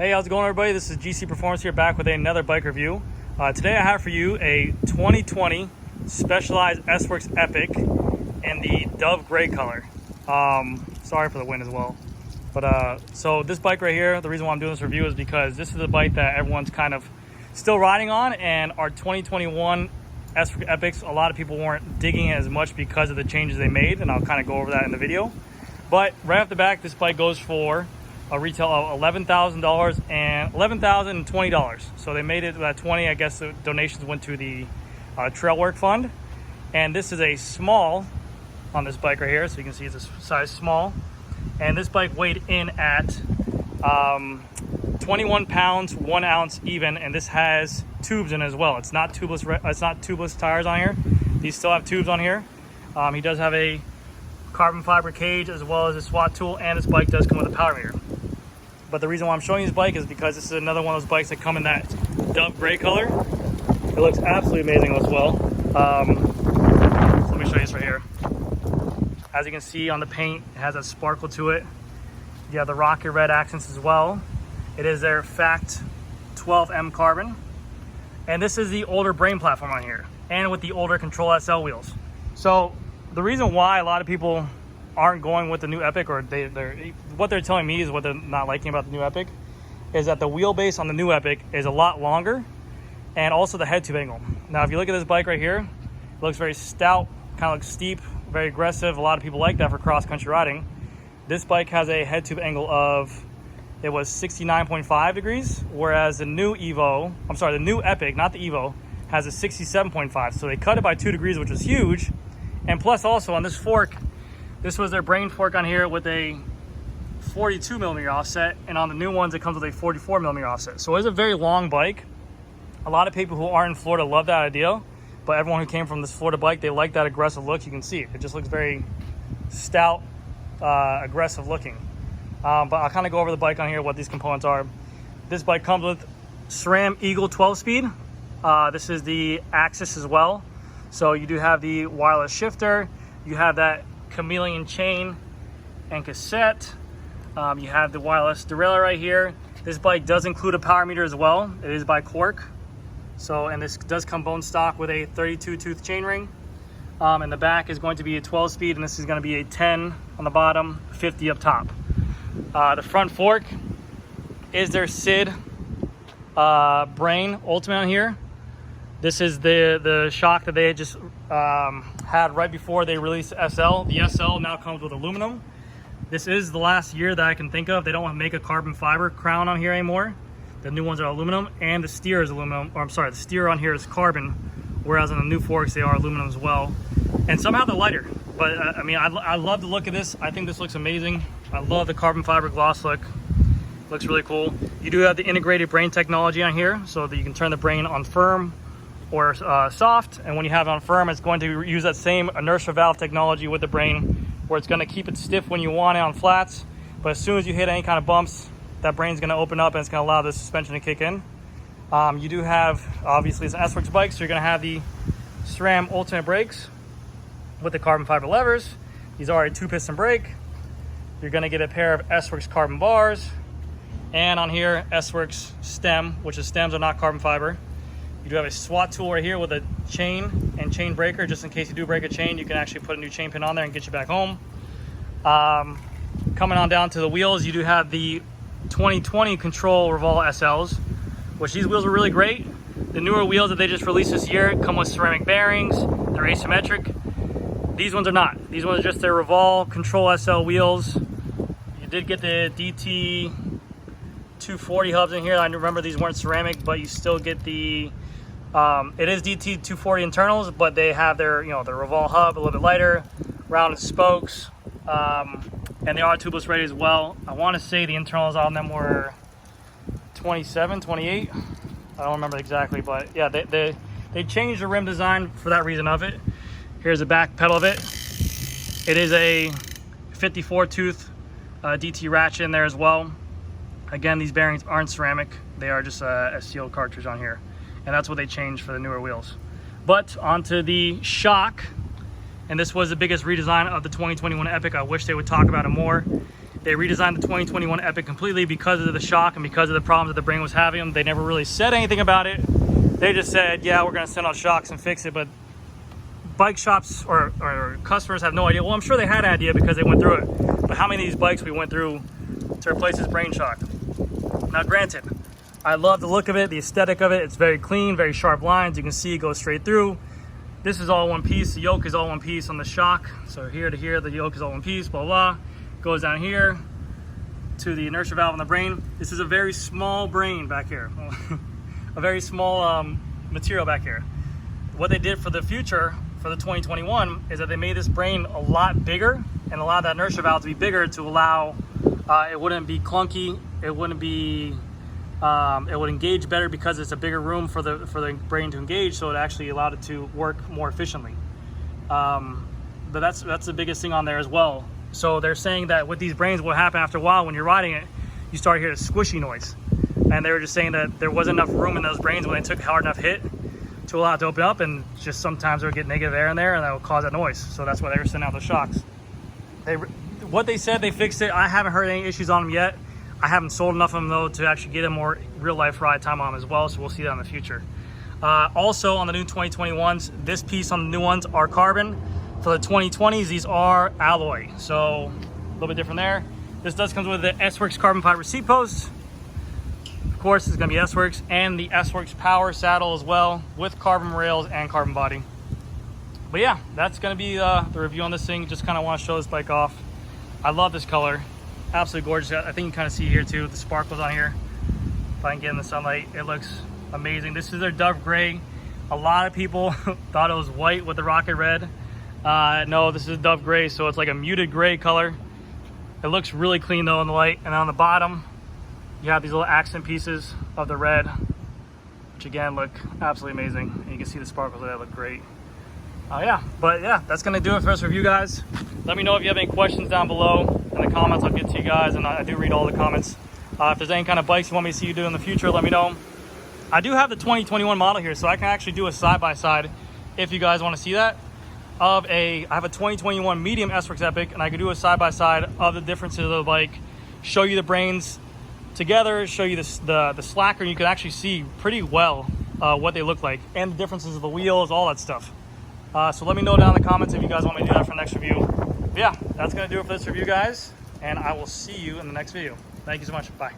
Hey, how's it going, everybody? This is GC Performance here, back with another bike review. Today I have for you a 2020 Specialized S-Works Epic in the Dove Gray color. Sorry for the wind as well. But so this bike right here, the reason why I'm doing this review is because this is a bike that everyone's kind of still riding on, and our 2021 S-Works Epics, a lot of people weren't digging it as much because of the changes they made, and I'll kind of go over that in the video. But right off the back, this bike goes for a retail of $11,000 and $11,020. So they made it at 20. I guess the donations went to the Trail Work Fund. And this is a small on this bike right here. So you can see it's a size small. And this bike weighed in at 21 pounds, 1 ounce even. And this has tubes in it as well. It's not tubeless tires on here. These still have tubes on here. He does have a carbon fiber cage as well as a SWAT tool, and this bike does come with a power meter. But the reason why I'm showing you this bike is because this is another one of those bikes that come in that Dove Gray color. It looks absolutely amazing as well. So let me show you this right here. As you can see on the paint, it has a sparkle to it. You have the rocket red accents as well. It is their Fact 12M carbon. And this is the older Brain platform on here, and with the older Control SL wheels. So the reason why a lot of people aren't going with the new Epic, or what they're telling me is what they're not liking about the new Epic, is that the wheelbase on the new Epic is a lot longer, and also the head tube angle. Now, if you look at this bike right here, it looks very stout, kind of looks steep, very aggressive. A lot of people like that for cross-country riding. This bike has a head tube angle of, it was 69.5 degrees, whereas the new EVO, the new Epic, not the EVO, has a 67.5. So they cut it by 2 degrees, which was huge. And plus also on this fork, this was their Brain fork on here with a 42 millimeter offset, and on the new ones it comes with a 44 millimeter offset. So it's a very long bike. A lot of people who aren't in Florida love that idea, but everyone who came from this Florida bike, they like that aggressive look. You can see it. It just looks very stout, aggressive looking. But I'll kind of go over the bike on here, what these components are. This bike comes with SRAM Eagle 12-speed. This is the axis as well. So you do have the wireless shifter. You have that chameleon chain and cassette. You have the wireless derailleur right here. This bike does include a power meter as well. It is by Cork. So, and this does come bone stock with a 32 tooth chainring. And the back is going to be a 12-speed, and this is going to be a 10 on the bottom, 50 up top. The front fork is their SID Brain Ultimate on here. This is the shock that they just had right before they released SL. The SL now comes with aluminum. This is the last year that I can think of. They don't want to make a carbon fiber crown on here anymore. The new ones are aluminum, and the steer is aluminum, or I'm sorry, the steer on here is carbon, whereas on the new forks they are aluminum as well. And somehow they're lighter. But I mean, I love the look of this. I think this looks amazing. I love the carbon fiber gloss look. Looks really cool. You do have the integrated Brain technology on here, so that you can turn the Brain on firm or soft, and when you have it on firm, it's going to use that same inertia valve technology with the Brain, where it's going to keep it stiff when you want it on flats, but as soon as you hit any kind of bumps, that Brain's going to open up and it's going to allow the suspension to kick in. You do have, obviously it's an S-Works bike, so you're going to have the SRAM Ultimate brakes with the carbon fiber levers. These are a 2-piston brake. You're going to get a pair of S-Works carbon bars, and on here S-Works stem, which the stems are not carbon fiber. You do have a SWAT tool right here with a chain and chain breaker. Just in case you do break a chain, you can actually put a new chain pin on there and get you back home. Coming on down to the wheels, you do have the 2020 Control Revol SLs, which these wheels are really great. The newer wheels that they just released this year come with ceramic bearings. They're asymmetric. These ones are not. These ones are just their Revol Control SL wheels. You did get the DT 240 hubs in here. I remember these weren't ceramic, but you still get the it is DT 240 internals, but they have their, their Revol hub, a little bit lighter, rounded spokes, and they are tubeless ready as well. I want to say the internals on them were 27, 28. I don't remember exactly, but yeah, they changed the rim design for that reason of it. Here's the back pedal of it. It is a 54 tooth DT ratchet in there as well. Again, these bearings aren't ceramic. They are just a steel cartridge on here. And that's what they changed for the newer wheels. But onto the shock. And this was the biggest redesign of the 2021 Epic. I wish they would talk about it more. They redesigned the 2021 Epic completely because of the shock and because of the problems that the brain was having. They never really said anything about it. They just said, yeah, we're gonna send out shocks and fix it, but bike shops or customers have no idea. Well, I'm sure they had an idea because they went through it, but how many of these bikes we went through to replace this brain shock? Now granted, I love the look of it, the aesthetic of it. It's very clean, very sharp lines. You can see it goes straight through. This is all one piece. The yoke is all one piece on the shock. So here to here, the yoke is all one piece, blah, blah. Goes down here to the inertia valve on the brain. This is a very small brain back here. A very small material back here. What they did for the future, for the 2021, is that they made this brain a lot bigger and allowed that inertia valve to be bigger to allow it wouldn't be clunky, it wouldn't be it would engage better because it's a bigger room for the brain to engage, so it actually allowed it to work more efficiently. But that's the biggest thing on there as well. So they're saying that with these brains, what happened after a while when you're riding it, you start hearing a squishy noise. And they were just saying that there wasn't enough room in those brains when they took a hard enough hit to allow it to open up, and just sometimes they'll get negative air in there and that will cause that noise. So that's why they were sending out the shocks. What they said, they fixed it. I haven't heard any issues on them yet. I haven't sold enough of them though to actually get a more real life ride time on them as well, so we'll see that in the future. Also on the new 2021s, this piece on the new ones are carbon. For the 2020s, these are alloy, so a little bit different there. This does come with the S-Works carbon fiber seat post. Of course, it's gonna be S-Works and the S-Works power saddle as well, with carbon rails and carbon body. But yeah, that's gonna be the review on this thing. Just kind of want to show this bike off. I love this color, absolutely gorgeous. I think you can kind of see here too, the sparkles on here. If I can get in the sunlight, it looks amazing. This is their Dove Gray. A lot of people thought it was white with the rocket red. No, this is Dove Gray, so it's like a muted gray color. It looks really clean though in the light. And on the bottom, you have these little accent pieces of the red, which again look absolutely amazing. And you can see the sparkles of that look great. Yeah, but yeah, that's gonna do it for this review, guys. Let me know if you have any questions down below in the comments. I'll get to you guys, and I do read all the comments. If there's any kind of bikes you want me to see you do in the future, let me know. I do have the 2021 model here, so I can actually do a side-by-side if you guys want to see that. I have a 2021 medium S-Works Epic, and I can do a side-by-side of the differences of the bike, show you the brains together, show you the slacker, and you can actually see pretty well what they look like and the differences of the wheels, all that stuff. So let me know down in the comments if you guys want me to do that for the next review. But yeah, that's gonna do it for this review, guys, and I will see you in the next video. Thank you so much. Bye.